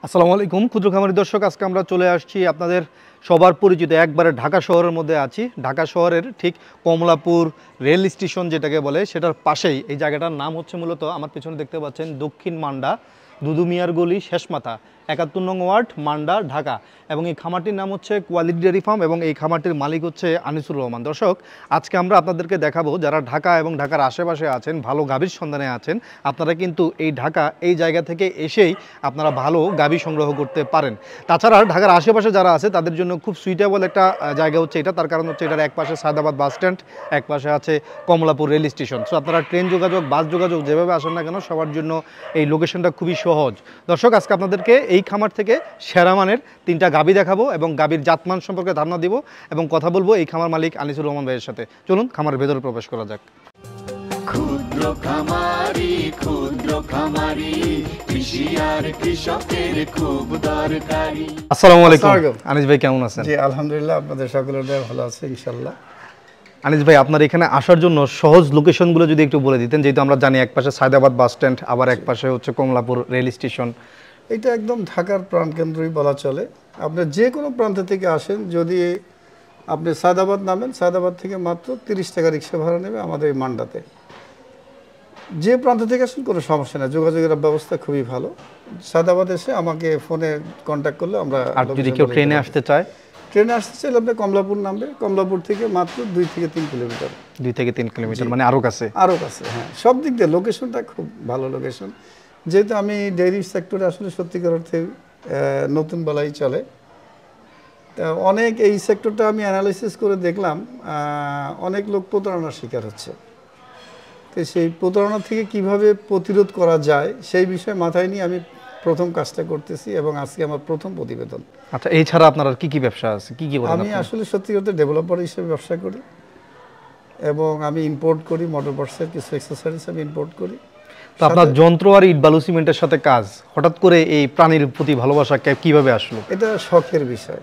আসসালামু আলাইকুম ক্ষুদ্র খামারি দর্শক, আজকে আমরা চলে আসছি আপনাদের সবার পরিচিত একবারে ঢাকা শহরের মধ্যে আছি। ঢাকা শহরের ঠিক কমলাপুর রেল স্টেশন যেটাকে বলে, সেটার পাশেই এই জায়গাটার নাম হচ্ছে মূলত আমার পিছনে দেখতে পাচ্ছেন দক্ষিণ মান্ডা, দুদু মিয়ার গলি, শেষমাথা, ৭১ নং ওয়ার্ড, মান্ডা, ঢাকা। এবং এই খামারটির নাম হচ্ছে কোয়ালিটি ডেয়ারি ফার্ম এবং এই খামারটির মালিক হচ্ছে আনিসুর রহমান। দর্শক, আজকে আমরা আপনাদেরকে দেখাবো যারা ঢাকা এবং ঢাকার আশেপাশে আছেন, ভালো গাভীর সন্ধানে আছেন, আপনারা কিন্তু এই ঢাকা এই জায়গা থেকে এসেই আপনারা ভালো গাভী সংগ্রহ করতে পারেন। তাছাড়া ঢাকার আশেপাশে যারা আছে তাদের জন্য খুব সুইটেবল একটা জায়গা হচ্ছে এটা। তার কারণ হচ্ছে এটার এক পাশে সায়দাবাদ বাস স্ট্যান্ড, এক পাশে আছে কমলাপুর রেল স্টেশন। সো আপনারা ট্রেন যোগাযোগ, বাস যোগাযোগ যেভাবে আসেন না কেন, সবার জন্য এই লোকেশনটা খুবই সহজ। দর্শক, আজকে আপনাদেরকে এই খামার থেকে সেরা মানের 3টা গাভী দেখাবো এবং গাভীর জাতমান সম্পর্কে ধারণা দিব এবং কথা বলবো এই খামার মালিক আনিসুর রহমান ভাইয়ের সাথে। চলুন খামারের ভেতরে প্রবেশ করা যাক। ক্ষুদ্র খামারি কৃষি আর কৃষকের খুব দরকারি। আসসালামু আলাইকুম আনিস ভাই, কেমন আছেন? জি আলহামদুলিল্লাহ, আপনাদের সকলের দয়া ভালো আছে ইনশাআল্লাহ। আনিস ভাই, আপনার এখানে আসার জন্য সহজ লোকেশনগুলো যদি একটু বলে দিতেন, যেহেতু আমরা জানি এক পাশে সায়দাবাদ বাস স্ট্যান্ড, আবার এক পাশে হচ্ছে কমলাপুর রেল স্টেশন। এটা একদম ঢাকার প্রাণকেন্দ্রই বলা চলে। আপনি যে কোনো প্রান্ত থেকে আসেন, যদি আপনি সায়দাবাদ নামেন, সায়দাবাদ থেকে মাত্র 30 টাকা রিক্সা ভাড়া নেবে আমাদের এই মান্ডাতে। যে প্রান্ত থেকে আসেন কোনো সমস্যা নেই, যোগাযোগের ব্যবস্থা খুবই ভালো। সায়দাবাদ এসে আমাকে ফোনে কন্ট্যাক্ট করলে আমরা। আর যদি কেউ ট্রেনে আসতে চায়? ট্রেনে আসতে চাইলে আপনি কমলাপুর নামবে, কমলাপুর থেকে মাত্র 2 থেকে 3 কিলোমিটার। 2 থেকে 3 কিলোমিটার, মানে আরও কাছে। আরও কাছে, হ্যাঁ, সব দিক দিয়ে লোকেশনটা খুব ভালো লোকেশন। যেহেতু আমি ডেইরি সেক্টরে আসলে সত্যিকার অর্থে নতুন বলাই চলে, তা অনেক এই সেক্টরটা আমি অ্যানালাইসিস করে দেখলাম অনেক লোক প্রতারণার শিকার হচ্ছে। তো সেই প্রতারণা থেকে কিভাবে প্রতিরোধ করা যায় সেই বিষয়ে মাথায় নিয়ে আমি প্রথম কাজটা করতেছি এবং আজকে আমার প্রথম প্রতিবেদন। আচ্ছা, এই ছাড়া আপনার আর কি কি ব্যবসা আছে, কি কি করেন? আমি আসলে সত্যিকার অর্থে ডেভেলপার হিসেবে ব্যবসা করি এবং আমি ইম্পোর্ট করি, মোটর পার্টসের কিছু অ্যাক্সেসরিজ আমি ইম্পোর্ট করি। তো আপনার যন্ত্র আর ইট বালু সিমেন্টের সাথে কাজ, হঠাৎ করে এই প্রাণীর প্রতি ভালোবাসা কিভাবে আসলো? এটা শখের বিষয়,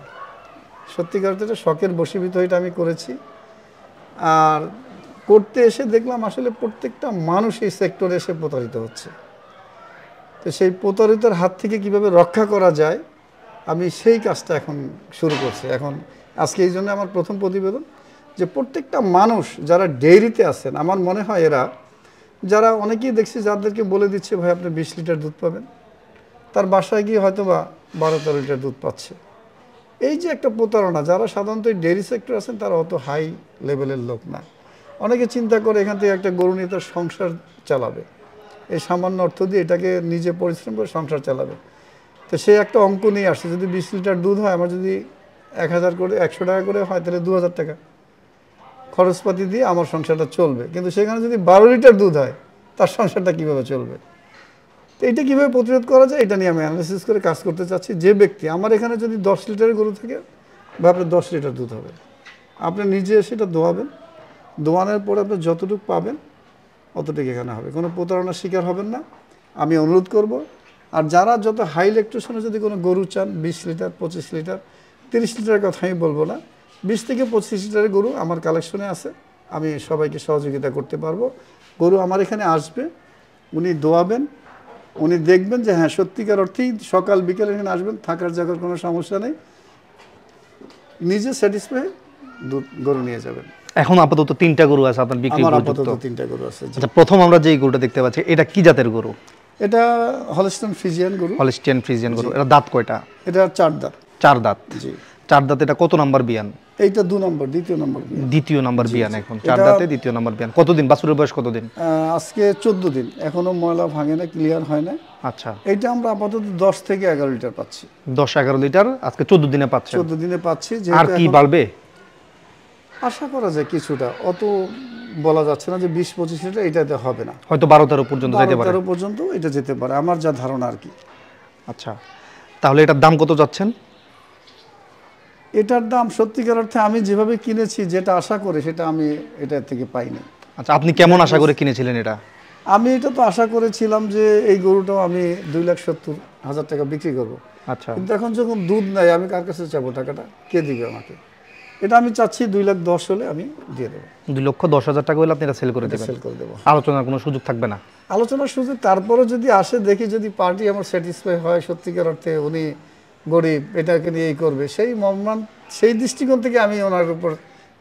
সত্যিকার অর্থে এটা শখের বশীভূত এটা আমি করেছি। আর করতে এসে দেখলাম আসলে প্রত্যেকটা মানুষ এই সেক্টরে এসে প্রতারিত হচ্ছে। তো সেই প্রতারিতের হাত থেকে কিভাবে রক্ষা করা যায়, আমি সেই কাজটা এখন শুরু করছি। এখন আজকে এই জন্য আমার প্রথম প্রতিবেদন যে প্রত্যেকটা মানুষ যারা ডেইরিতে আছেন, আমার মনে হয় এরা যারা অনেকেই দেখছি যাদেরকে বলে দিচ্ছে ভাই আপনি 20 লিটার দুধ পাবেন, তার বাসায় গিয়ে হয়তো বা 12-13 লিটার দুধ পাচ্ছে। এই যে একটা প্রতারণা, যারা সাধারণত এই ডেইরি সেক্টর আছেন তারা অত হাই লেভেলের লোক না। অনেকে চিন্তা করে এখান থেকে একটা গরু নিয়ে তার সংসার চালাবে, এই সামান্য অর্থ দিয়ে এটাকে নিজে পরিশ্রম করে সংসার চালাবে। তো সে একটা অঙ্ক নিয়ে আসছে, যদি 20 লিটার দুধ হয়, আমার যদি 1000 করে 100 টাকা করে হয়, তাহলে 2000 টাকা খরচপাতি দিয়ে আমার সংসারটা চলবে। কিন্তু সেখানে যদি 12 লিটার দুধ হয়, তার সংসারটা কীভাবে চলবে? তো এটা কীভাবে প্রতিরোধ করা যায়, এটা নিয়ে আমি অ্যানালিসিস করে কাজ করতে চাচ্ছি। যে ব্যক্তি আমার এখানে যদি 10 লিটারের গরু থাকে বা আপনার 10 লিটার দুধ হবে, আপনি নিজে সেটা দোয়াবেন, দোয়ানোর পরে আপনি যতটুকু পাবেন অতটুকু এখানে হবে, কোনো প্রতারণার শিকার হবেন না, আমি অনুরোধ করব। আর যারা যত হাই ইলেকট্রিশনে যদি কোনো গরু চান, 20 লিটার, 25 লিটার, 30 লিটারের কথা আমি বলবো না, 20 থেকে 25 লিটারের গরু আমার কালেকশনে আছে, আমি সবাইকে সহযোগিতা করতে পারবো। গরু আমার এখানে আসবে, উনি দোয়াবেন, উনি দেখবেন যে হ্যাঁ সত্যিকার অর্থেই সকাল বিকেল এখানে আসবেন, থাকার জায়গার কোনো সমস্যা নেই, নিজে স্যাটিসফাই দুধ গরু নিয়ে যাবেন। এখন আপাতত 3টা গরু আছে আপনার বিক্রি? আমার আপাতত 3টা গরু আছে। আচ্ছা, প্রথম আমরা যে গরুটা দেখতে পাচ্ছি, এটা কি জাতের গরু? এটা হলস্টাইন ফ্রিজিয়ান গরু। হলস্টাইন ফ্রিজিয়ান গরু। এটা দাঁত কয়টা? এটা 4 দাঁত। 4 দাঁত। জি, 4 দাঁত। এটা কত নাম্বার বিয়ান? এইটা 2 নম্বর, দ্বিতীয় নম্বর। দ্বিতীয় নাম্বার বিয়ান। এখন 4 দাঁতে দ্বিতীয় নাম্বার বিয়ান। কতদিন বাছুরের বয়স? কতদিন? আজকে 14 দিন, এখনো ময়লা ভাঙে না, ক্লিয়ার হয় না। আচ্ছা, এইটা আমরা আপাতত 10 থেকে 11 লিটার পাচ্ছি। 10-11 লিটার আজকে 14 দিনে পাচ্ছি। 14 দিনে পাচ্ছি। আর কি বাড়বে? আশা করা যায় কিছুটা, অত বলা যাচ্ছে না যে 20-25 লিটার এটাতে হবে না, হয়তো 12-13 পর্যন্ত যেতে পারে। 12-13 পর্যন্ত এটা যেতে পারে, আমার যা ধারণা আর কি। আচ্ছা, তাহলে এটার দাম কত যাচ্ছেন? এটার দাম সত্যিকার অর্থে আমি যেভাবে কিনেছি, যেটা আশা করে সেটা আমি এটার থেকে পাইনি। আচ্ছা, আপনি কেমন আশা করে কিনেছিলেন এটা? আমি এটা তো আশা করেছিলাম যে এই গরুটাও আমি 2,70,000 টাকা বিক্রি করবো। আচ্ছা, কিন্তু এখন যখন দুধ নাই, আমি কার কাছে চাবো টাকাটা? কে দিবে আমাকে? এটা আমি চাচ্ছি 2,10,000 হলে আমি দিয়ে দেবো। 2,10,000 টাকা হলে আপনি এটা সেল করে দেবেন? সেল করে দেবো। আলোচনার কোনো সুযোগ থাকবে না? আলোচনার সুযোগ তারপরে যদি আসে, দেখি যদি পার্টি আমার স্যাটিসফাই হয়, সত্যিকার অর্থে উনি গরিব, এটাকে নিয়ে এই করবে, সেই মর্মান সেই দৃষ্টিকোণ থেকে আমি ওনার উপর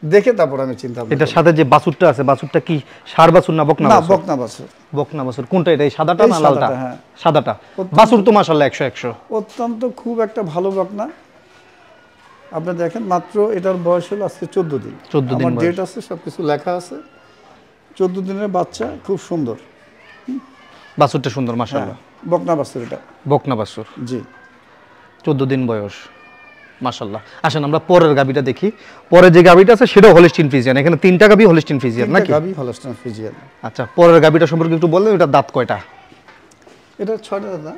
দেখে তারপর আমি চিন্তা করব। এটার সাথে যে বাছুরটা আছে, বাছুরটা কি ষাঁড় বাছুর না বকনা না, বাছুর? বকনা বাছুর। বকনা বাছুর কোনটা, এটা এই সাদাটা এই না লালটা? সাদাটা, হ্যাঁ। সাদাটা। বাছুর তো মাশাআল্লাহ 100 অত্যন্ত খুব একটা ভালো বকনা। আপনি দেখেন, মাত্র এটার বয়স হলো আজকে 14 দিন। 14 দিন আমার বয়স। ডেট আছে, সবকিছু লেখা আছে। 14 দিনের বাচ্চা, খুব সুন্দর। বাছুরটা সুন্দর মাশাআল্লাহ। বকনা বাছুর এটা। বকনা বাছুর, জি। 14 দিন বয়স, মাশাআল্লাহ। আসেন আমরা পরের গাবিটা দেখি। পরে যে গাবিটা আছে সেটাও হলিস্টিন ফ্রিজিয়ান। এখানে 3টা গাবি হলিস্টিন ফ্রিজিয়ান নাকি? গাবি হলস্টাইন ফ্রিজিয়ান। আচ্ছা, পরের গাবিটা সম্পর্কে একটু বললেন, এটা দাঁত কয়টা? এটা 6টা দাদা।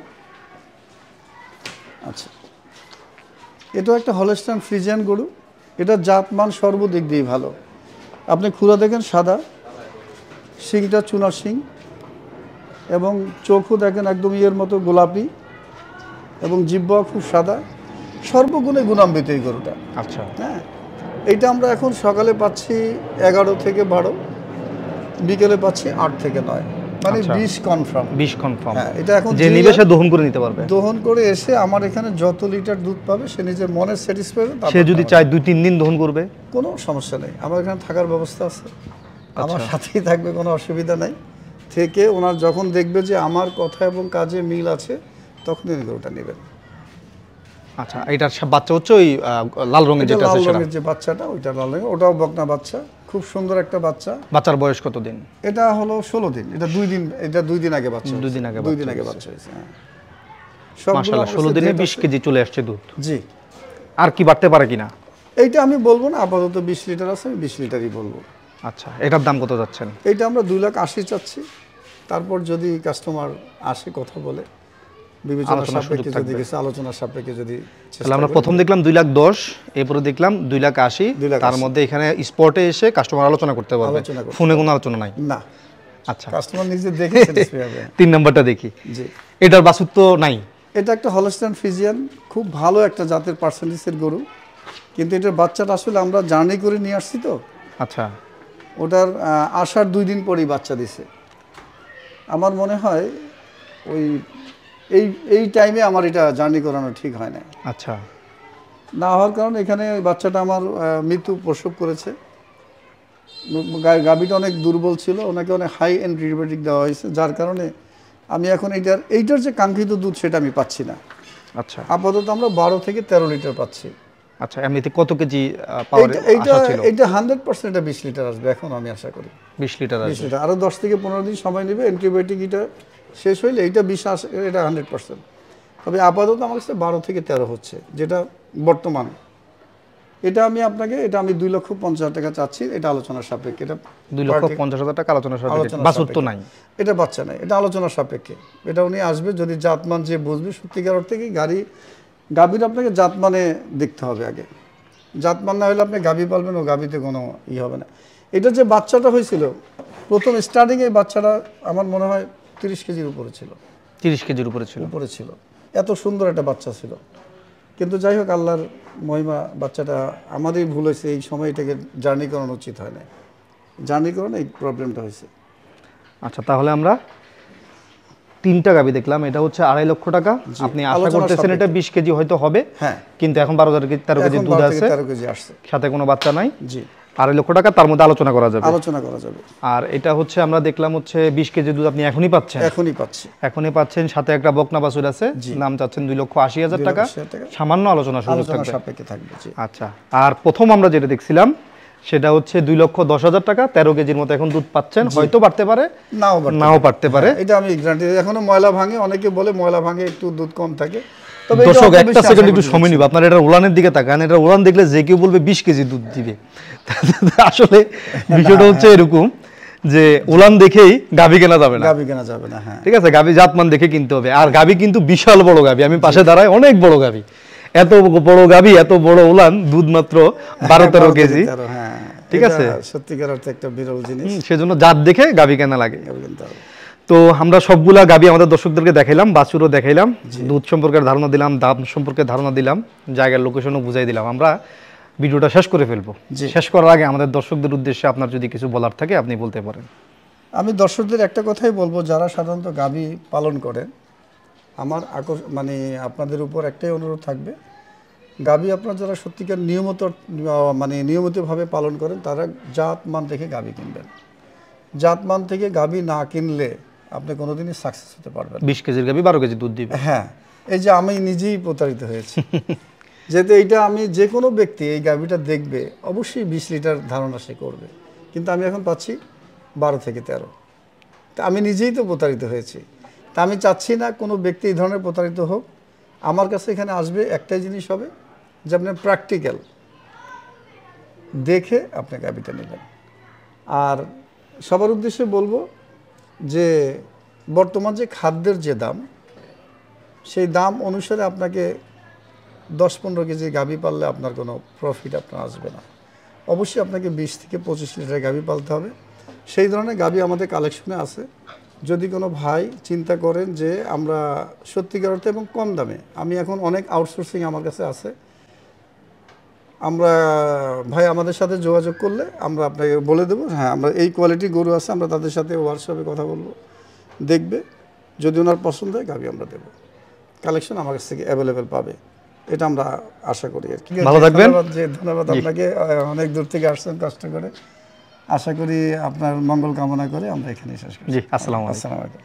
আচ্ছা, এটা একটা হলস্টাইন ফ্রিজিয়ান গরু। এটা জাতমান সর্বদিক দিয়ে ভালো। আপনি খুরা দেখেন সাদা, শিংটা চুনার শিং, এবং চোখও দেখেন একদম ইয়ের মতো গোলাপি, এবং জিহ্বা খুব সাদা, সর্বগুণে গুণান্বিত এই গরুটা। আচ্ছা, হ্যাঁ, এইটা আমরা এখন সকালে পাচ্ছি 11 থেকে 12, বিকেলে পাচ্ছি 8 থেকে 9, মানে আচ্ছা। 20 কনফার্ম। 20 কনফার্ম। হ্যাঁ, এটা এখন যে নিবে সে দহন করে নিতে পারবে। দহন করে এসে আমার এখানে যত লিটার দুধ পাবে সে নিজের মনে স্যাটিসফাই হবে। সে যদি চায় 2-3 দিন দহন করবে, কোনো সমস্যা নেই, আমার এখানে থাকার ব্যবস্থা আছে, আমার আচ্ছা। সাথেই থাকবে, কোনো অসুবিধা নাই। থেকে ওনার যখন দেখবে যে আমার কথা এবং কাজে মিল আছে, তখন উনি গরুটা নেবেন। আচ্ছা, এটার বাচ্চা হচ্ছে ওই লাল রঙের এটা যেটা লাল আছে সেটা। রঙের যে বাচ্চাটা, ওইটা লাল রঙের, ওটাও বকনা বাচ্চা, খুব সুন্দর একটা বাচ্চা। বাচ্চার বয়স কত দিন? এটা হলো 16 দিন। এটা 2 দিন, এটা 2 দিন আগে বাচ্চা 2 দিন আগে 2 দিন বাচ্চা আগে হয়েছে। বাচ্চা হয়েছে। হ্যাঁ, সবগুলো মাশাআল্লাহ, আমার 16 কাছে দিনে date 20 আছে। কেজি চলে আসছে দুধ। জি। আর কি বাড়তে পারে কিনা? এইটা আমি বলবো না, আপাতত 20 লিটার আছে, আমি 20 লিটারই বলবো। আচ্ছা, এটার দাম কত যাচ্ছেন? এইটা আমরা 2,80,000 চাচ্ছি। তারপর যদি কাস্টমার আসে, কথা বলে বিবেচনা আলোচনার সুযোগ সাপেক্ষে যদি থাকবে। কিছু আলোচনার সাপেক্ষে যদি তাহলে আমরা প্রথম দেখলাম 2,10,000, এরপরে দেখলাম 2,80,000। 2,80,000 তার মধ্যে এখানে স্পটে এসে কাস্টমার আলোচনা করতে পারবে, আলোচনা করতে ফোনে কোনো আলোচনা নাই। না, আচ্ছা, কাস্টমার নিজে দেখে স্যাটিসফাই হবে। 3 নাম্বারটা দেখি। জি। এটার বাছুর তো নাই? এটা একটা হলস্টাইন ফ্রিজিয়ান, খুব ভালো একটা জাতের পার্সেন্টেজের গরু, কিন্তু এটার বাচ্চাটা আসলে আমরা জার্নি করে নিয়ে আসছি তো, আচ্ছা, ওটার আসার 2 দিন পরেই বাচ্চা দিছে। আমার মনে হয় ওই এই টাইমে আমার এটা জার্নি করানো ঠিক হয় না। আচ্ছা, না হওয়ার কারণে এখানে বাচ্চাটা আমার মৃত্যু প্রসব করেছে। গাভীটা অনেক দুর্বল ছিল, ওনাকে অনেক হাই অ্যান্টিবায়োটিক দেওয়া হয়েছে, যার কারণে আমি এখন এইটার যে কাঙ্ক্ষিত দুধ সেটা আমি পাচ্ছি না। আচ্ছা, আপাতত আমরা 12 থেকে 13 লিটার পাচ্ছি। আচ্ছা। এমনিতে কত কেজি পাওয়ার এইটা আশা ছিল? এইটা 100% এটা 20 লিটার আসবে এখন, আমি আশা করি 20 লিটার 20 আসবে। লিটার। আরও 10 থেকে 15 দিন সময় নেবে, অ্যান্টিবায়োটিক এটা শেষ হইলে এইটা 20 আসে, এটা 100%। তবে আপাতত আমার কাছে 12 থেকে 13 হচ্ছে, যেটা বর্তমান। এটা আমি আপনাকে, এটা আমি 2,50,000 টাকা চাচ্ছি, এটা আলোচনার সাপেক্ষে। এটা 2,50,000 টাকা আলোচনার সাপেক্ষে। আলোচনার বাছুর তো সাপেক্ষে। নাই? এটা বাচ্চা নাই, এটা আলোচনার সাপেক্ষে। এটা উনি আসবে, যদি জাতমান যে বুঝবে সত্যিকার অর্থে কি গাভীর আপনাকে জাতমানে দেখতে হবে আগে। জাতমান না হলে আপনি গাভী পালবেন, ও গাভীতে কোনো হবে না। এটা যে বাচ্চাটা হয়েছিল প্রথম স্টার্টিংয়ে, বাচ্চাটা আমার মনে হয় 30 কেজির উপরে ছিল। 30 কেজির উপরে ছিল? উপরে ছিল। এত সুন্দর একটা বাচ্চা ছিল, কিন্তু যাই হোক আল্লাহর মহিমা, বাচ্চাটা আমারই ভুল হয়েছে, এই সময় এটাকে জার্নি করানো উচিত হয় না। জার্নি করানো এই প্রবলেমটা হয়েছে। আচ্ছা, তাহলে আমরা 3টা গাভী দেখলাম। এটা হচ্ছে 2.5 লক্ষ টাকা। আপনি আশা আলোচনার করতেছেন এটা 20 কেজি হয়তো হবে, হ্যাঁ, কিন্তু এখন 13 কেজি এখন দুধ 12 আছে, থেকে 13 কেজি আসছে। সাথে কোনো বাচ্চা নাই। জি, 2.5 লক্ষ টাকা, তার মধ্যে আলোচনা করা যাবে। আলোচনা করা যাবে। আর এটা হচ্ছে আমরা দেখলাম হচ্ছে 20 কেজি দুধ আপনি এখনই পাচ্ছেন? এখনই পাচ্ছি। এখনই পাচ্ছেন, সাথে একটা বকনা বাছুর আছে, নাম চাচ্ছেন 2,80,000 টাকা। 2,80,000 টাকা। সামান্য আলোচনা সুযোগ আলোচনা থাকবে। সাপেক্ষে থাকবে। জি। আচ্ছা, আর প্রথম আমরা যেটা দেখছিলাম সেটা হচ্ছে 2,10,000 টাকা, 13 কেজির মতো এখন দুধ পাচ্ছেন। হয়তো বাড়তে পারে, নাও পারতে পারে। এটা আমি গ্যারান্টি। এখনো ময়লা ভাঙে, অনেকে বলে ময়লা ভাঙে, একটু দুধ কম থাকে। তবে এটা দর্শক অত একটা বেশি সেকেন্ড আশা একটু করি সময় না। নিব, আপনার এটা উলানের দিকে তাকান। এটা উলান দেখলে যে কেউ বলবে 20 কেজি দুধ দিবে। আসলে বিষয়টা হচ্ছে এরকম যে উলান দেখেই গাভী কেনা যাবে না। গাভী কেনা যাবে না, হ্যাঁ। ঠিক আছে, গাভী জাতমান দেখে কিনতে হবে। আর গাভী কিন্তু বিশাল বড় গাভী, আমি পাশে দাঁড়াই, অনেক বড় গাভী। এত বড় গাভী, এত বড় উলান, দুধ মাত্র 12-13 কেজি। হ্যাঁ, ঠিক আছে, সত্যিকার অর্থে একটা বিরল জিনিস। সেজন্য জাত দেখে গাভী কেনা লাগে। গাভী কিনতে হবে। তো আমরা সবগুলা গাভী আমাদের দর্শকদেরকে দেখাইলাম, বাছুরও দেখাইলাম, দুধ সম্পর্কে ধারণা দিলাম, দাম সম্পর্কে ধারণা দিলাম, জায়গার লোকেশনও বুঝাই দিলাম। আমরা ভিডিওটা শেষ করে ফেলবো। জি। শেষ করার আগে আমাদের দর্শকদের উদ্দেশ্যে আপনার যদি কিছু বলার থাকে আপনি বলতে পারেন। আমি দর্শকদের একটা কথাই বলবো, যারা সাধারণত গাভী পালন করেন, আমার মানে আপনাদের উপর একটাই অনুরোধ থাকবে, গাভী আপনারা যারা সত্যিকার নিয়মিতভাবে পালন করেন তারা জাতমান দেখে গাভী কিনবেন। জাতমান থেকে গাভী না কিনলে আপনি কোনোদিনই সাকসেস হতে পারবেন। 20 কেজির গাভী 12 কেজি দুধ দিবে। হ্যাঁ, এই যে আমি নিজেই প্রতারিত হয়েছি। যেহেতু এইটা আমি যে কোনো ব্যক্তি এই গাভীটা দেখবে অবশ্যই 20 লিটার ধারণা সে করবে, কিন্তু আমি এখন পাচ্ছি 12 থেকে 13। তা আমি নিজেই তো প্রতারিত হয়েছি। তা আমি চাচ্ছি না কোনো ব্যক্তি এই ধরনের প্রতারিত হোক। আমার কাছে এখানে আসবে একটাই জিনিস হবে, যে আপনার প্র্যাকটিক্যাল দেখে আপনি গাভীটা নেবেন। আর সবার উদ্দেশ্যে বলবো যে বর্তমান যে খাদ্যের যে দাম, সেই দাম অনুসারে আপনাকে 10-15 কেজি গাভী পাললে আপনার কোনো প্রফিট আপনার আসবে না। অবশ্যই আপনাকে 20 থেকে 25 লিটার গাভী পালতে হবে। সেই ধরনের গাভী আমাদের কালেকশনে আছে। যদি কোনো ভাই চিন্তা করেন যে আমরা সত্যিকার অর্থে এবং কম দামে, আমি এখন অনেক আউটসোর্সিং আমার কাছে আছে, আমরা ভাই আমাদের সাথে যোগাযোগ করলে আমরা আপনাকে বলে দেবো, হ্যাঁ আমরা এই কোয়ালিটির গরু আছে, আমরা তাদের সাথে হোয়াটসঅ্যাপে কথা বলবো, দেখবে, যদি ওনার পছন্দ হয় গাভী আমরা দেবো। কালেকশন আমার কাছ থেকে অ্যাভেলেবেল পাবে, এটা আমরা আশা করি আর কি। ভালো থাকবেন। ধন্যবাদ আপনাকে, অনেক দূর থেকে আসছেন কষ্ট করে। আশা করি আপনার মঙ্গল কামনা করে আমরা এখানে শেষ করি। জি, আসসালামু আলাইকুম। আসসালামু আলাইকুম।